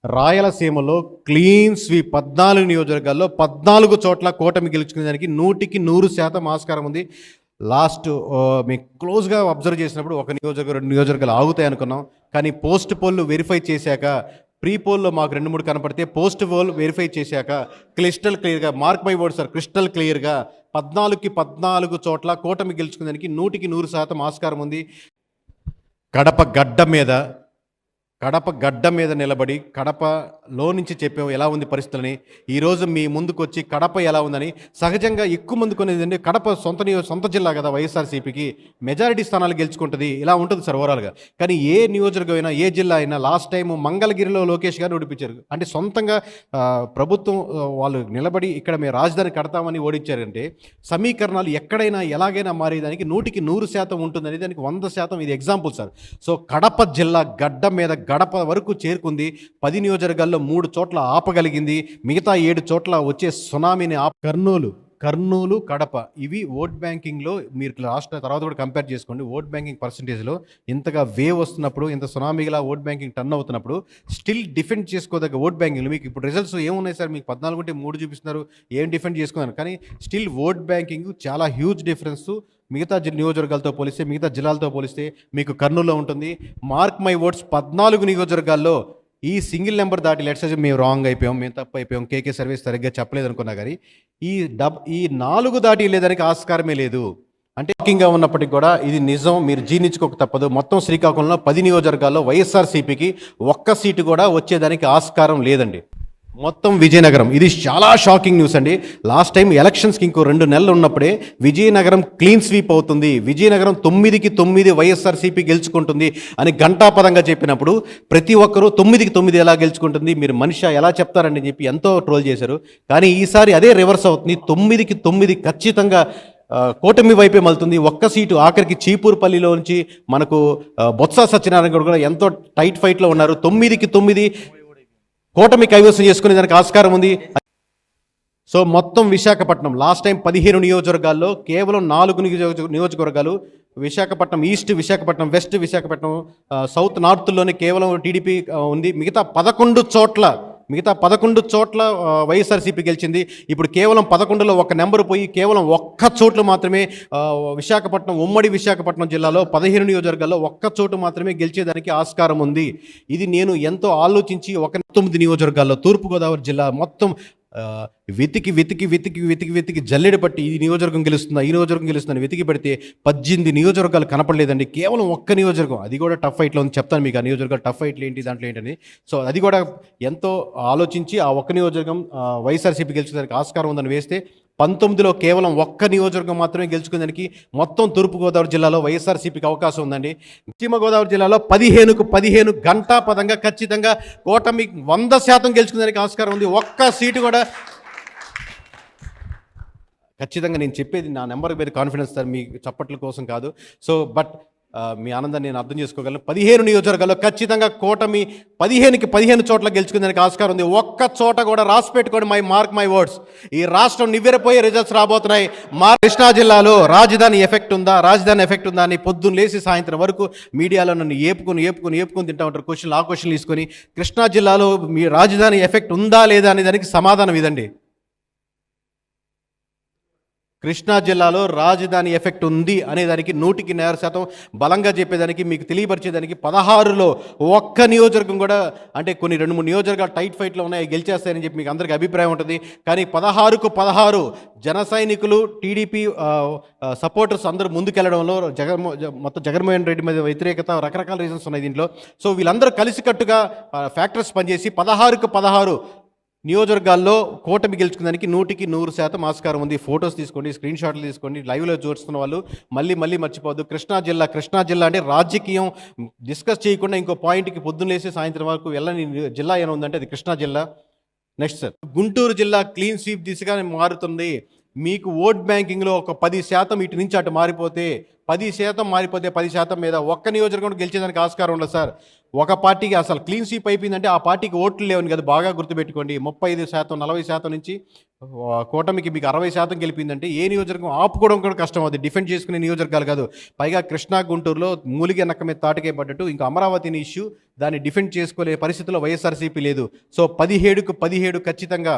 రాయలసీమలో clean sweep 14 నియోజకవర్గాల్లో 14 చోట్ల కూటమి గెలుచుకునేదానికి 100% ఆస్కారం ఉంది. లాస్ట్ మీకు క్లోజ్గా అబ్జర్వ్ చేసినప్పుడు ఒక నియోజకవర్గం 2 నియోజకవర్గాలు ఆగుతాయి అనుకున్నాం. కానీ పోస్ట్ పోల్ వెరిఫై చేశాక, ప్రీ పోల్లో మాకు 2-3 కనపడితే పోస్ట్ పోల్ వెరిఫై చేశాక క్లిస్టల్ క్లియర్గా, mark my word sir, crystal క్లియర్గా 14కి 14 చోట్ల కూటమి గెలుచుకునేదానికి 100% ఆస్కారం ఉంది. కడప గడ్డ మీద నిలబడి కడపలో నుంచి చెప్పాము ఎలా ఉంది పరిస్థితులని. ఈరోజు మీ ముందుకు వచ్చి కడప ఎలా ఉందని, సహజంగా ఎక్కువ మంది కొనేది కడప సొంత జిల్లా కదా వైఎస్ఆర్సీపీకి, మెజారిటీ స్థానాలు గెలుచుకుంటుంది, ఇలా ఉంటుంది సార్ ఓవరాల్గా. కానీ ఏ నియోజకవర్గం అయినా ఏ జిల్లా అయినా లాస్ట్ టైం మంగళగిరిలో లోకేష్ గారు ఓడిపించారు. అంటే సొంతంగా ప్రభుత్వం వాళ్ళు నిలబడి ఇక్కడ మేము రాజధాని కడతామని ఓడించారంటే సమీకరణాలు ఎక్కడైనా ఎలాగైనా మారేదానికి 100% ఉంటుందని దానికి 100% ఇది ఎగ్జాంపుల్ సార్. సో కడప జిల్లా గడ్డ మీద గడప వరకు చేరుకుంది. 10 నియోజకవర్గాల్లో 3 చోట్ల ఆపగలిగింది. మిగతా 7 చోట్ల వచ్చే సునామీని కర్నూలు, కడప ఇవి ఓట్ బ్యాంకింగ్లో మీరు లాస్ట్ తర్వాత కూడా కంపేర్ చేసుకోండి. ఓట్ బ్యాంకింగ్ పర్సంటేజ్లో ఇంతగా వేవ్ వస్తున్నప్పుడు, ఇంత సునామీగా ఓట్ బ్యాంకింగ్ టర్న్ అవుతున్నప్పుడు స్టిల్ డిఫెండ్ చేసుకోదగ్గ ఓట్ బ్యాంకింగ్ మీకు ఇప్పుడు రిజల్ట్స్ ఏమున్నాయి సార్? మీకు 14 ఉంటే 3 చూపిస్తున్నారు, ఏం డిఫెండ్ చేసుకున్నారు. కానీ స్టిల్ ఓట్ బ్యాంకింగ్ చాలా హ్యూజ్ డిఫరెన్స్ మిగతా నియోజకవర్గాలతో పోలిస్తే, మిగతా జిల్లాలతో పోలిస్తే మీకు కర్నూలులో ఉంటుంది. మార్క్ మై వర్డ్స్, 14 నియోజకవర్గాల్లో ఈ సింగిల్ నెంబర్ దాటి లెట్స్ మేము రాంగ్ అయిపోయాం, మేము తప్పు అయిపోయాం, కేకే సర్వీస్ సరిగ్గా చెప్పలేదు అనుకున్నా కానీ ఈ 4 దాటి లేదానికి ఆస్కారమే లేదు. అంటే షాకింగ్గా ఉన్నప్పటికీ కూడా ఇది నిజం, మీరు జీర్ణించుకోక తప్పదు. మొత్తం శ్రీకాకుళంలో 10 నియోజకవర్గాల్లో వైఎస్ఆర్సీపీకి ఒక్క సీటు కూడా వచ్చేదానికి ఆస్కారం లేదండి. మొత్తం విజయనగరం, ఇది చాలా షాకింగ్ న్యూస్ అండి. లాస్ట్ టైం ఎలక్షన్స్కి ఇంకో 2 నెలలు ఉన్నప్పుడే విజయనగరం క్లీన్ స్వీప్ అవుతుంది, విజయనగరం 9కి 9 వైఎస్ఆర్సీపీ గెలుచుకుంటుంది అని ఘంటాపదంగా చెప్పినప్పుడు ప్రతి ఒక్కరూ 9కి 9 ఎలా గెలుచుకుంటుంది, మీరు మనిషి ఎలా చెప్తారని చెప్పి ఎంతో ట్రోల్ చేశారు. కానీ ఈసారి అదే రివర్స్ అవుతుంది. 9కి 9 ఖచ్చితంగా కూటమి వైపే మలుతుంది. ఒక్క సీటు ఆఖరికి చీపూరుపల్లిలో నుంచి మనకు బొత్స సత్యనారాయణ కూడా ఎంతో టైట్ ఫైట్లో ఉన్నారు. 9కి 9 కూటమి కైవసం చేసుకునే దానికి ఆస్కారం ఉంది. సో మొత్తం విశాఖపట్నం లాస్ట్ టైం 15 నియోజకవర్గాల్లో కేవలం 4 నియోజకవర్గాలు, Visakhapatnam east, Visakhapatnam west, Visakhapatnam south, నార్త్లోనే కేవలం టీడీపీ ఉంది. మిగతా 11 చోట్ల వైఎస్ఆర్సీపీ గెలిచింది. ఇప్పుడు కేవలం 11లో ఒక నెంబర్ పోయి కేవలం ఒక్క చోట్లు మాత్రమే విశాఖపట్నం, ఉమ్మడి విశాఖపట్నం జిల్లాలో 15 నియోజకవర్గాల్లో ఒక్క చోటు మాత్రమే గెలిచేదానికి ఆస్కారం ఉంది. ఇది నేను ఎంతో ఆలోచించి 9 నియోజకవర్గాల్లో తూర్పుగోదావరి జిల్లా మొత్తం వెతికి జల్లెడ పట్టి ఈ నియోజకవర్గం గెలుస్తుందా, ఈ నియోజకవర్గం గెలుస్తుందని వెతికి పెడితే 18 నియోజకవర్గాలు కనపడలేదండి. కేవలం ఒక్క నియోజకవర్గం, అది కూడా టఫ్ ఫైట్లో ఉంది. చెప్తాను మీకు ఆ నియోజకవర్గాలు టఫ్ ఫైట్లు ఏంటి, దాంట్లో ఏంటని. సో అది కూడా ఎంతో ఆలోచించి ఆ ఒక్క నియోజకవర్గం వైఎస్ఆర్సీపీ గెలుచుకోవడానికి ఆస్కారం ఉందని వేస్తే 19లో కేవలం ఒక్క నియోజకవర్గం మాత్రమే గెలుచుకునేదానికి మొత్తం తూర్పుగోదావరి జిల్లాలో వైఎస్ఆర్సీపీకి అవకాశం ఉందండి. పశ్చిమ గోదావరి జిల్లాలో 15కు 15 ఘంటాపదంగా ఖచ్చితంగా కూటమి 100% గెలుచుకునేదానికి ఆస్కారం ఉంది. ఒక్క సీటు కూడా ఖచ్చితంగా, నేను చెప్పేది నా నెంబర్ మీద కాన్ఫిడెన్స్ సార్, మీ చప్పట్ల కోసం కాదు. సో బట్ మీ ఆనందాన్ని నేను అర్థం చేసుకోగలను. 15 నియోజకవర్గాల్లో ఖచ్చితంగా కూటమి 15కి 15 చోట్ల గెలుచుకునేందుకు ఆస్కారం ఉంది. ఒక్క చోట కూడా రాసి పెట్టుకోండి, మార్క్ మై వర్డ్స్, ఈ రాష్ట్రం నివ్వెరపోయే రిజల్ట్స్ రాబోతున్నాయి. కృష్ణా జిల్లాలో రాజధాని ఎఫెక్ట్ ఉందా అని పొద్దున్న లేసి సాయంత్రం వరకు మీడియాలో నన్ను ఏపుకొని తింటా ఉంటారు. క్వశ్చన్లు ఆ క్వశ్చన్లు తీసుకొని కృష్ణా జిల్లాలో మీ రాజధాని ఎఫెక్ట్ ఉందా లేదా అనే దానికి సమాధానం ఇదండి. కృష్ణా జిల్లాలో రాజధాని ఎఫెక్ట్ ఉంది అనేదానికి 100% బలంగా చెప్పేదానికి, మీకు తెలియపరిచేదానికి 16లో ఒక్క నియోజకవర్గం కూడా, అంటే కొన్ని 2-3 నియోజకవర్గాలు టైట్ ఫైట్లో ఉన్నాయి, గెలిచేస్తాయని చెప్పి మీకు అందరికీ అభిప్రాయం ఉంటుంది. కానీ 16కు 16 జన సైనికులు, టీడీపీ సపోర్టర్స్ అందరూ ముందుకెళ్లడంలో మొత్తం జగన్మోహన్ రెడ్డి మీద వ్యతిరేకత, రకరకాల రీజన్స్ ఉన్నాయి దీంట్లో. సో వీళ్ళందరూ కలిసికట్టుగా ఫ్యాక్టర్స్ పనిచేసి 16కు 16 నియోజకవర్గాల్లో కూటమి గెలుచుకునేదానికి 100% ఆస్కారం ఉంది. ఫొటోస్ తీసుకోండి, స్క్రీన్ షాట్లు తీసుకోండి, లైవ్లో చూస్తున్న వాళ్ళు మళ్ళీ మర్చిపోవద్దు. కృష్ణా జిల్లా అంటే రాజకీయం డిస్కస్ చేయకుండా ఇంకో పాయింట్కి పొద్దున్నేసి సాయంత్రం వరకు వెళ్ళని జిల్లా ఏమైనా ఉందంటే అది కృష్ణా జిల్లా. నెక్స్ట్ సార్, గుంటూరు జిల్లా క్లీన్ స్వీప్ దిశగా మారుతుంది. మీకు ఓట్ బ్యాంకింగ్లో ఒక 10% ఇటు నుంచి అటు మారిపోతే 10% మారిపోతే 10% మీద ఒక్క నియోజకవర్గం గెలిచేదానికి ఆస్కారం ఉండదు సార్. ఒక పార్టీకి అసలు క్లీన్ స్వీప్ అయిపోయిందంటే ఆ పార్టీకి ఓట్లు లేవని కదా, బాగా గుర్తుపెట్టుకోండి. 35% 40% నుంచి కూటమికి మీకు 60% గెలిపిందంటే ఏ నియోజకవర్గం ఆపుకోవడం కూడా కష్టం. అది డిఫెండ్ చేసుకునే నియోజకవర్గాలు కాదు. పైగా కృష్ణా గుంటూరులో మూలిగే నక్క మీద తాటికే పడ్డట్టు ఇంకా అమరావతిని ఇష్యూ దాన్ని డిఫెండ్ చేసుకోలే పరిస్థితిలో వైఎస్ఆర్సీపీ లేదు. సో 17కు 17 ఖచ్చితంగా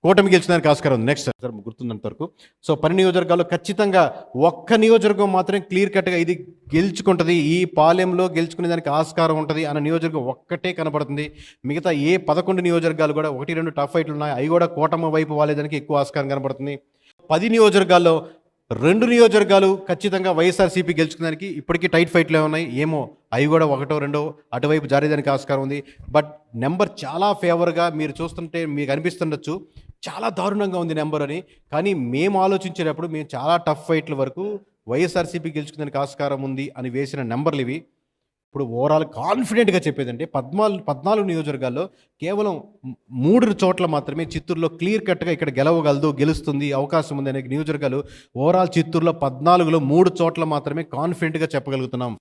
కూటమి గెలిచడానికి ఆస్కారం ఉంది. నెక్స్ట్ సార్ గుర్తున్నంత వరకు సో 10 నియోజకవర్గాల్లో ఖచ్చితంగా ఒక్క నియోజకవర్గం మాత్రం క్లియర్ కట్గా ఇది గెలుచుకుంటుంది, ఈ పాలెంలో గెలుచుకునే దానికి ఆస్కారం ఉంటుంది అన్న నియోజకవర్గం ఒక్కటే కనబడుతుంది. మిగతా ఏ 11 నియోజకవర్గాలు కూడా 1-2 టఫ్ ఫైట్లు ఉన్నాయి, అవి కూడా కూటమి వైపు వాళ్ళేదానికి ఎక్కువ ఆస్కారం కనబడుతుంది. 10 నియోజకవర్గాల్లో 2 నియోజకవర్గాలు ఖచ్చితంగా వైఎస్ఆర్సీపీ గెలుచుకునేదానికి ఇప్పటికీ టైట్ ఫైట్లు ఉన్నాయి. ఏమో అవి కూడా 1-2 అటువైపు జారేదానికి ఆస్కారం ఉంది. బట్ నెంబర్ చాలా ఫేవర్గా మీరు చూస్తుంటే మీకు అనిపిస్తుండొచ్చు చాలా దారుణంగా ఉంది నెంబర్ అని. కానీ మేము ఆలోచించేటప్పుడు మేము చాలా టఫ్ ఫైట్ల వరకు వైఎస్ఆర్సీపీ గెలుచుకునేందుకు ఆస్కారం ఉంది అని వేసిన నెంబర్లు ఇవి. ఇప్పుడు ఓవరాల్ కాన్ఫిడెంట్గా చెప్పేదంటే 14 నియోజకవర్గాల్లో కేవలం 3 చోట్ల మాత్రమే చిత్తూరులో క్లియర్ కట్గా ఇక్కడ గెలుస్తుంది అవకాశం ఉంది అనే నియోజకవర్గాలు ఓవరాల్ చిత్తూరులో 14లో 3 చోట్ల మాత్రమే కాన్ఫిడెంట్గా చెప్పగలుగుతున్నాం.